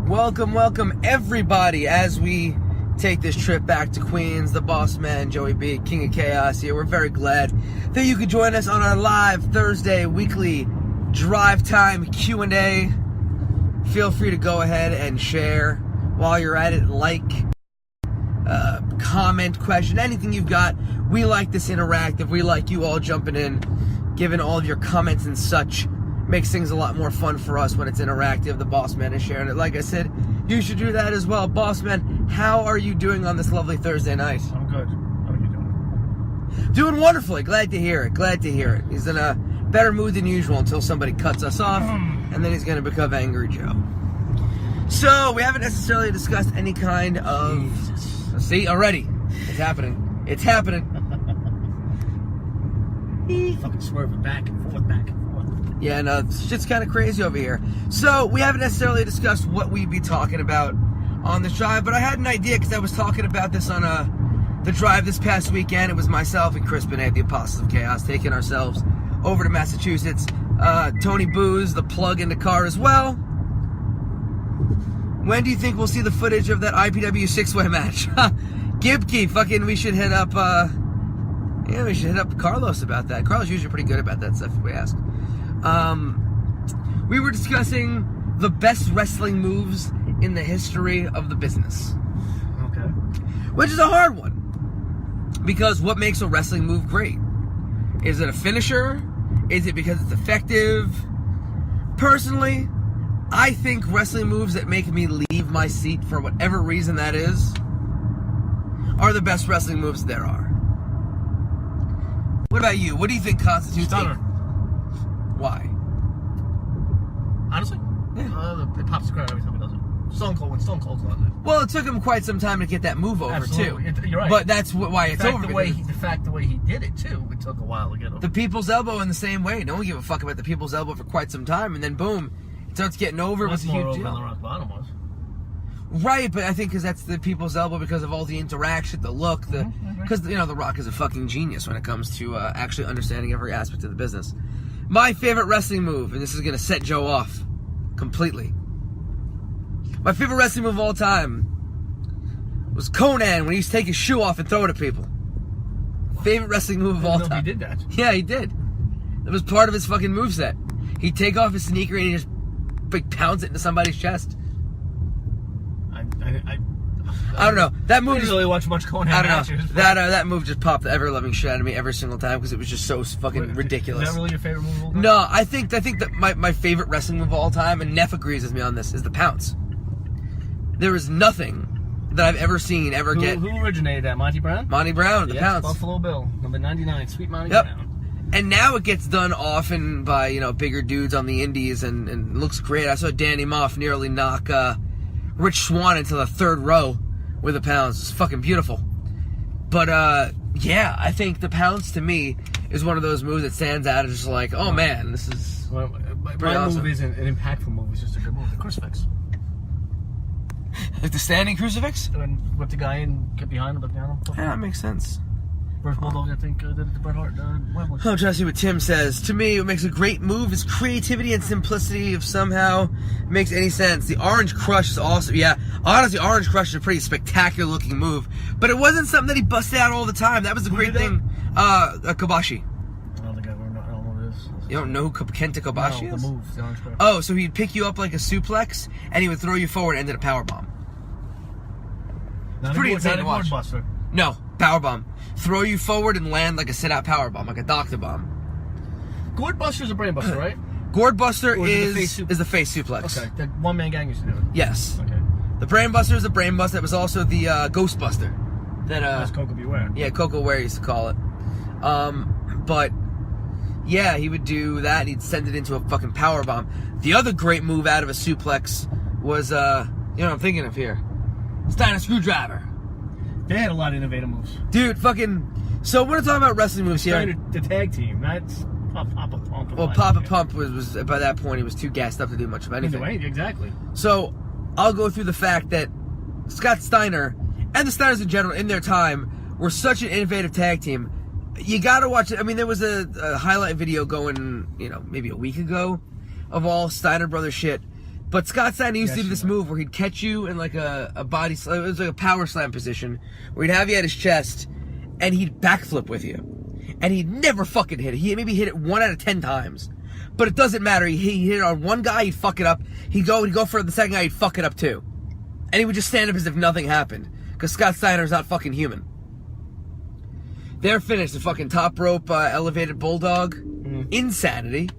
Welcome everybody as we take this trip back to Queens. The boss man, Joey B, King of Chaos here. We're very glad that you could join us on our live Thursday weekly drive time Q&A. Feel free to go ahead and share while you're at it. Like, comment, question, anything you've got. We like this interactive. We like you all jumping in, giving all of your comments and such. Makes things a lot more fun for us when it's interactive. The boss man is sharing it. Like I said, you should do that as well. Boss man, how are you doing on this lovely Thursday night? I'm good. How are you doing? Doing wonderfully. Glad to hear it. He's in a better mood than usual until somebody cuts us off, and then he's going to become Angry Joe. So, we haven't necessarily discussed any kind of... Jesus. See, already. It's happening. Fucking swerving back and forth. Yeah, no, shit's kind of crazy over here. So, we haven't necessarily discussed what we'd be talking about on this drive, but I had an idea because I was talking about this on the drive this past weekend. It was myself and Chris Benet, the Apostles of Chaos, taking ourselves over to Massachusetts. Tony Booze, the plug in the car as well. When do you think we'll see the footage of that IPW six-way match? Gibkey, fucking, we should hit up Carlos about that. Carlos usually pretty good about that stuff if we ask. We were discussing the best wrestling moves in the history of the business. Okay. Which is a hard one. Because what makes a wrestling move great? Is it a finisher? Is it because it's effective? Personally, I think wrestling moves that make me leave my seat for whatever reason that is are the best wrestling moves there are. What about you? What do you think constitutes Stunner? Why? Honestly? Yeah. It pops the crowd every time he does it. Stone Cold's a lot of it. Well, it took him quite some time to get that move over, Absolutely. too. You're right. But that's why it's over. The way he did it, too, it took a while to get over. The people's elbow in the same way. No one gave a fuck about the people's elbow for quite some time, and then boom, it starts getting over. It was a huge deal. Than the Rock Bottom was. Right, but I think because that's the people's elbow because of all the interaction, the look, because The Rock is a fucking genius when it comes to actually understanding every aspect of the business. My favorite wrestling move, and this is going to set Joe off completely. My favorite wrestling move of all time was Conan when he used to take his shoe off and throw it at people. Favorite wrestling move of all time. He did that. Yeah, he did. That was part of his fucking moveset. He'd take off his sneaker and he just pounds it into somebody's chest. I don't know. That move. I didn't really watch much Conan. I don't know. That move just popped the ever-loving shit out of me every single time because it was just so fucking ridiculous. Is that really your favorite move of all time? No, I think that my favorite wrestling move of all time, and Neff agrees with me on this, is the pounce. There is nothing that I've ever seen get. Who originated that? Monty Brown? Monty Brown, the pounce. Buffalo Bill, number 99, Sweet Monty Brown. And now it gets done often by bigger dudes on the indies and looks great. I saw Danny Moff nearly knock Rich Swann into the third row with a pounce. It's fucking beautiful. But yeah, I think the pounce to me is one of those moves that stands out as just like, oh man, this is my awesome. move isn't an impactful move. It's just a good move. The crucifix. Like the standing crucifix? And whipped the guy and get behind him, look down him. Yeah, that makes sense. First Bulldog, I think, did it to Bret Hart. I'm trying to see what Tim says. To me, what makes a great move is creativity and simplicity. If somehow it makes any sense. The Orange Crush is awesome. Yeah, honestly, Orange Crush is a pretty spectacular looking move. But it wasn't something that he busted out all the time. That was the great thing. Kobashi. I don't think I don't know what it is. You don't know who Kenta Kobashi is? The move, the Orange Crush. Oh, so he'd pick you up like a suplex, and he would throw you forward and then a powerbomb. It's pretty insane to watch. Buster. No, powerbomb. Throw you forward and land like a sit-out powerbomb, like a doctor bomb. Gourd Buster's a brain buster, right? Gourd Buster is the face suplex. Okay, the one-man gang used to do it. Yes. Okay. The Brain Buster is a brain buster. That was also the Ghost Buster. That's Coco Beware. Yeah, Coco Ware used to call it. But yeah, he would do that and he'd send it into a fucking powerbomb. The other great move out of a suplex was, you know what I'm thinking of here? Steiner Screwdriver. They had a lot of innovative moves. Dude, fucking... So we're talking about wrestling moves here. The tag team, that's Papa Pump. Well, Papa Pump was by that point, he was too gassed up to do much of anything. Exactly. So, I'll go through the fact that Scott Steiner, and the Steiners in general, in their time, were such an innovative tag team. You gotta watch it. I mean, there was a highlight video going, maybe a week ago, of all Steiner Brothers shit. But Scott Steiner used to do Yes, this you know. move where he'd catch you in like a body slam. It was like a power slam position where he'd have you at his chest and he'd backflip with you. And he'd never fucking hit it. He maybe hit it 1 out of 10 times. But it doesn't matter. He hit it on one guy, he'd fuck it up. He'd go for the second guy, he'd fuck it up too. And he would just stand up as if nothing happened. Because Scott Steiner's not fucking human. They're finished. The fucking top rope elevated bulldog. Insanity.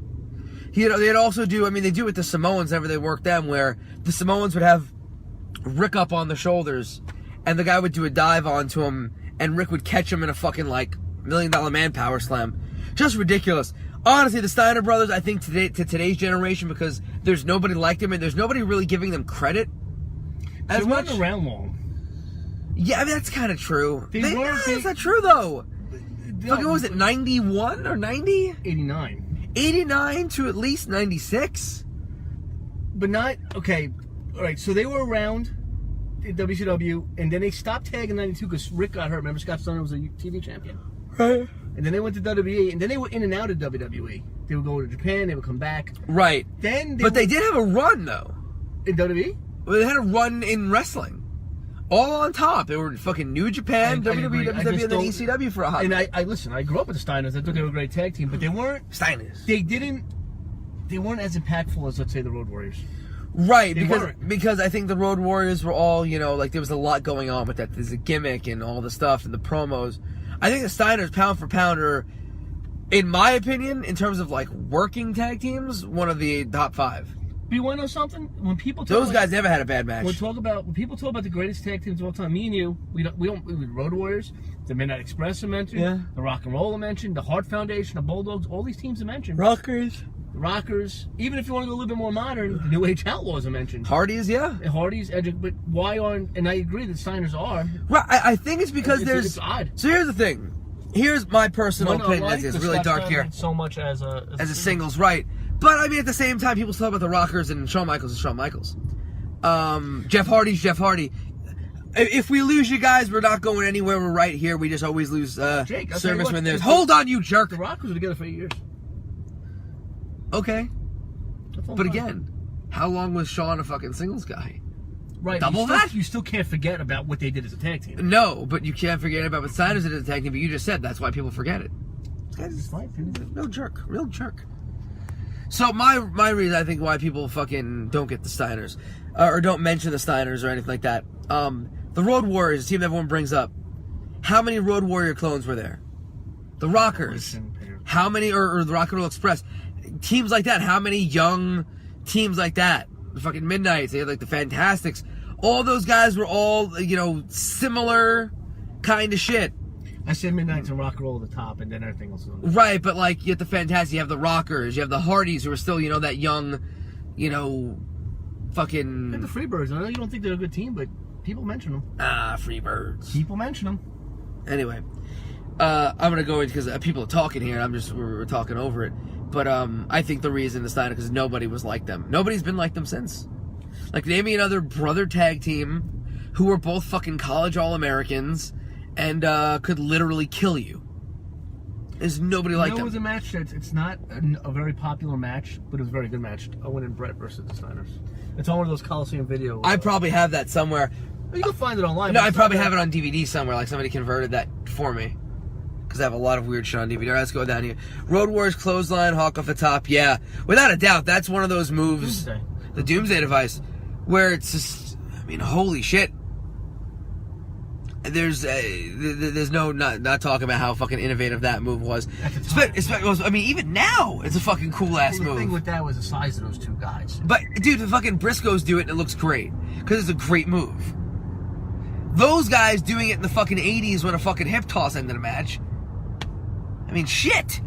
They'd also do, they do it with the Samoans whenever they work them, where the Samoans would have Rick up on the shoulders, and the guy would do a dive onto him, and Rick would catch him in a fucking, like, $1 million man power slam. Just ridiculous. Honestly, the Steiner brothers, I think to today's generation, because there's nobody like them, and there's nobody really giving them credit as They much. weren't around long. Yeah, that's kind of true. That's not true, though. No, Fucking, what was it, 91 or 90? 89. 89 to at least 96? But not, okay, all right, so they were around in WCW, and then they stopped tagging in 92 because Rick got hurt. Remember, Scott Steiner was a TV champion. Right. And then they went to WWE, and then they were in and out of WWE. They would go to Japan, they would come back. Right. Then But they did have a run, though. in WWE? Well, they had a run in wrestling. All on top. They were fucking New Japan, I WWE, agree. I WWE, just and then don't- ECW for a hot And minute. I listen, I grew up with the Steiners. I thought they were a great tag team, but they weren't Steiners. they weren't as impactful as, let's say, the Road Warriors. Right, They weren't. because I think the Road Warriors were all, like there was a lot going on with that. There's a gimmick and all the stuff and the promos. I think the Steiners, pound for pound, are, in my opinion, in terms of like working tag teams, one of the top 5. But you want to know something? When people talk Those guys never had a bad match. when people talk about the greatest tag teams of all time, me and you, we Road Warriors, the Midnight Express are mentioned, Yeah. the Rock and Roll are mentioned, the Hart Foundation, the Bulldogs, all these teams are mentioned. Rockers. The Rockers, even if you want to go a little bit more modern, the New Age Outlaws are mentioned. Hardys, yeah. The Hardys, but why aren't? And I agree that Steiners are. Right, I think it's because It's odd. So here's the thing. Here's my personal opinion. Why? It's Because really Scott dark Steiner here. so much as a singles, right? But at the same time, people talk about the Rockers and Shawn Michaels and Shawn Michaels. Jeff Hardy's Jeff Hardy. If we lose you guys, we're not going anywhere. We're right here. We just always lose Jake, I'll tell you service what, when there's. the- Hold on, you jerk. The Rockers were together for 8 years. Okay, That's all but fine. again, how long was Shawn a fucking singles guy? Right, double you still, that? You still can't forget about what they did as a tag team. No, but you can't forget about what Steiners did as a tag team. But you just said that's why people forget it. It's fine. No jerk, real jerk. So my reason I think why people fucking don't get the Steiners or don't mention the Steiners or anything like that. The Road Warriors, a team that everyone brings up. How many Road Warrior clones were there? The Rockers. How many or the Rock and Roll Express? Teams like that. How many young teams like that? The fucking Midnights. They had like the Fantastics. All those guys were all similar kind of shit. I said Midnights and Rock and Roll at the top, and then everything else. Right, but like you have the Fantastic, you have the Rockers, you have the Hardys who are still, that young, fucking. And the Freebirds. I know you don't think they're a good team, but people mention them. Freebirds. People mention them. Anyway, I'm gonna go in because people are talking here, and we're talking over it. But I think the reason the Steiner, because nobody was like them. Nobody's been like them since. Like, name me another brother tag team who were both fucking college All-Americans and could literally kill you. There's nobody like them. It was a match that's it's not a very popular match, but it was a very good match. Owen and Brett versus the Steiners. It's on one of those Coliseum videos. I probably have that somewhere. You can find it online. No, I probably have it on DVD somewhere. Like somebody converted that for me. Because I have a lot of weird shit on DVD. All right, let's go down here. Road Warriors clothesline, Hawk off the top. Yeah, without a doubt, that's one of those moves. Doomsday. The Doomsday device, where it's just, holy shit. There's no not talking about how fucking innovative that move was. At the time. Even now, it's a fucking cool ass The move. thing with that was the size of those two guys. But dude, the fucking Briscoes do it and it looks great because it's a great move. Those guys doing it in the fucking 80s when a fucking hip toss ended a match. Shit.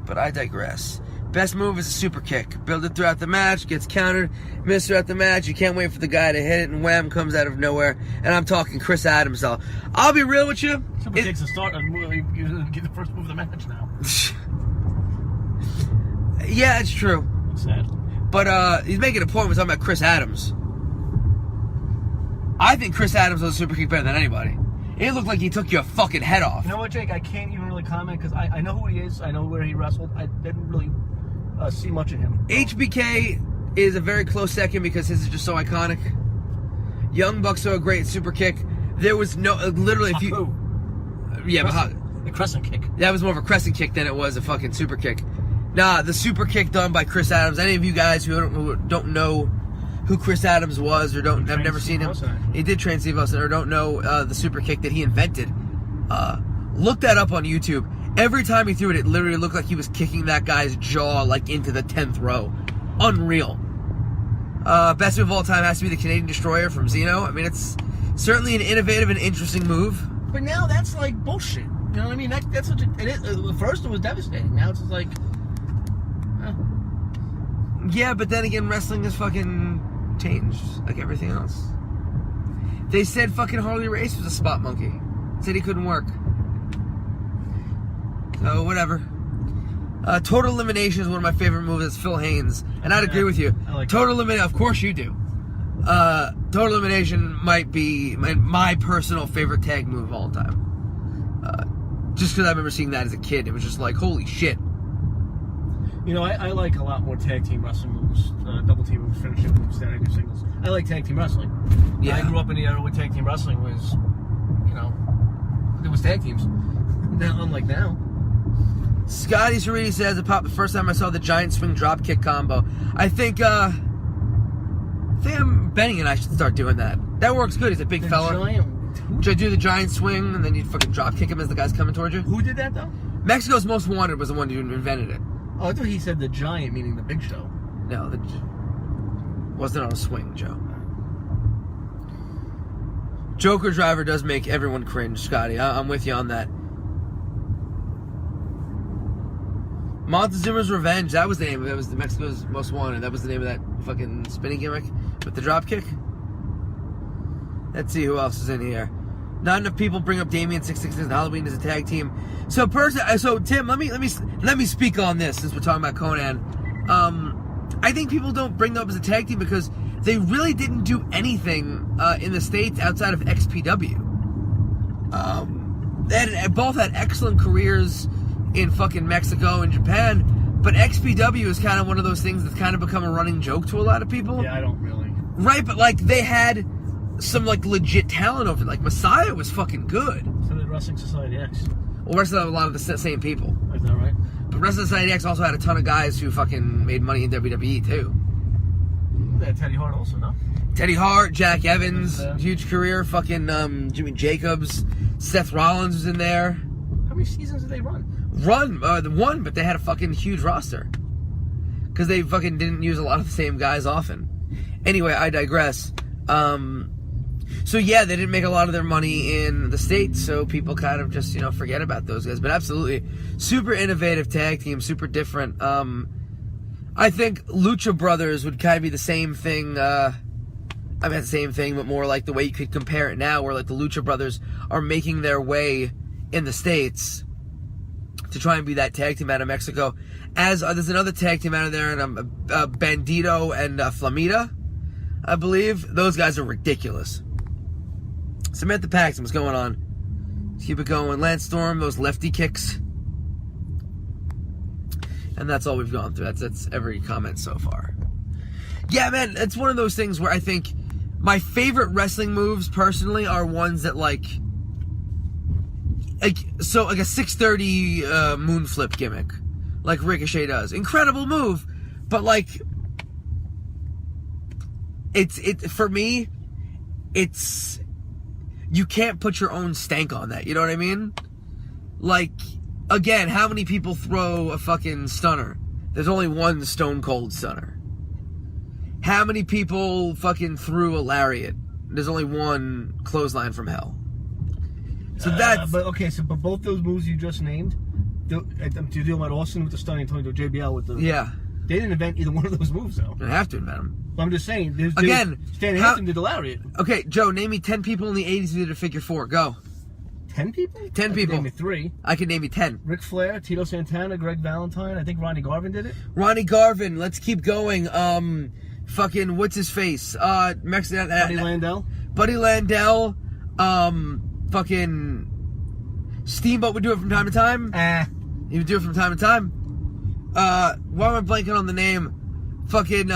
But I digress. Best move is a super kick. Build it throughout the match, gets countered, miss throughout the match. You can't wait for the guy to hit it, and wham, comes out of nowhere. And I'm talking Chris Adams. I'll be real with you. Super kicks the start. You get the first move of the match now. Yeah, it's true. It's sad. But he's making a point with talking about Chris Adams. I think Chris Adams was a super kick better than anybody. It looked like he took your fucking head off. You know what, Jake? I can't even really comment because I know who he is. I know where he wrestled. I didn't really see much of him. HBK is a very close second because his is just so iconic. Young Bucks are a great super kick. There was no literally if you the crescent kick. That was more of a crescent kick than it was a fucking super kick. Nah, the super kick done by Chris Adams. Any of you guys who don't know who Chris Adams was or have never seen him, he did train Steve Austin, or don't know the super kick that he invented, look that up on YouTube. Every time he threw it, it literally looked like he was kicking that guy's jaw like into the 10th row. Unreal. Best move of all time has to be the Canadian Destroyer from Zeno. I mean, it's certainly an innovative and interesting move. But now that's like bullshit. You know what I mean? That's what it is. At first it was devastating. Now it's just like... Yeah, but then again, wrestling has fucking changed like everything else. They said fucking Harley Race was a spot monkey. Said he couldn't work. So, whatever. Total Elimination is one of my favorite moves. It's Phil Haynes. And I'd agree with you. I like Total Elimination, of course you do. Total Elimination might be my personal favorite tag move of all time. Just because I remember seeing that as a kid. It was just like, holy shit. You know, I like a lot more tag team wrestling moves, double team moves, finishing moves than I do singles. I like tag team wrestling. Yeah. I grew up in the era where tag team wrestling was, you know, it was tag teams. Now, unlike now. Scotty Cerriti says it popped the first time I saw the giant swing drop kick combo. I think Benny and I should start doing that. That works good. He's a big fella. Should I do the giant swing and then you fucking drop kick him as the guy's coming towards you? Who did that though? Mexico's Most Wanted was the one who invented it. Oh, I thought he said the giant, meaning the Big Show. No, wasn't on a swing, Joe. Joker Driver does make everyone cringe, Scotty. I'm with you on that. Montezuma's Revenge, that was the name of it. That was the Mexico's Most Wanted. That was the name of that fucking spinning gimmick with the drop kick. Let's see who else is in here. Not enough people bring up Damien 666 and Halloween as a tag team. So Tim, let me speak on this since we're talking about Conan. I think people don't bring them up as a tag team because they really didn't do anything in the States outside of XPW. They both had excellent careers in fucking Mexico and Japan, but XPW is kind of one of those things that's kind of become a running joke to a lot of people. Yeah, I don't really. Right, but like they had some like legit talent over it. Like Messiah was fucking good. So did Wrestling Society X. Well, wrestling a lot of the same people. Is that right? But Wrestling Society X also had a ton of guys who fucking made money in WWE too. They had Teddy Hart also, no? Teddy Hart, Jack Evans, huge career. Fucking Jimmy Jacobs, Seth Rollins was in there. How many seasons did they run? One, but they had a fucking huge roster. Because they fucking didn't use a lot of the same guys often. Anyway, I digress. So yeah, they didn't make a lot of their money in the States, so people kind of just, forget about those guys. But absolutely, super innovative tag team, super different. I think Lucha Brothers would kind of be the same thing. I mean, the same thing, but more like the way you could compare it now, where like the Lucha Brothers are making their way in the States to try and be that tag team out of Mexico. As there's another tag team out of there, and Bandito and Flamita, I believe. Those guys are ridiculous. Samantha Paxton, what's going on? Let's keep it going. Lance Storm, those lefty kicks. And that's all we've gone through. That's every comment so far. Yeah, man, it's one of those things where I think my favorite wrestling moves, personally, are ones that, like a 630 moon flip gimmick. Like Ricochet does. Incredible move. But, like, for me, it's... You can't put your own stank on that, you know what I mean? Like, again, how many people throw a fucking stunner? There's only one Stone Cold stunner. How many people fucking threw a lariat? There's only one clothesline from hell. So that's... But both those moves you just named, you're dealing about Austin with the stunning, Antonio JBL with the... Yeah. They didn't invent either one of those moves, though. They have to invent them. Well, I'm just saying. Stan Hansen did the lariat. Okay, Joe, name me 10 people in the 80s who did a figure four. Go. 10 people? 10 people. Name me 3. I can name you 10. Ric Flair, Tito Santana, Greg Valentine. I think Ronnie Garvin did it. Ronnie Garvin. Let's keep going. Fucking, what's his face? Mexican. Buddy Landel. Buddy Landel. Fucking Steamboat would do it from time to time. He would do it from time to time. Why am I blanking on the name? fucking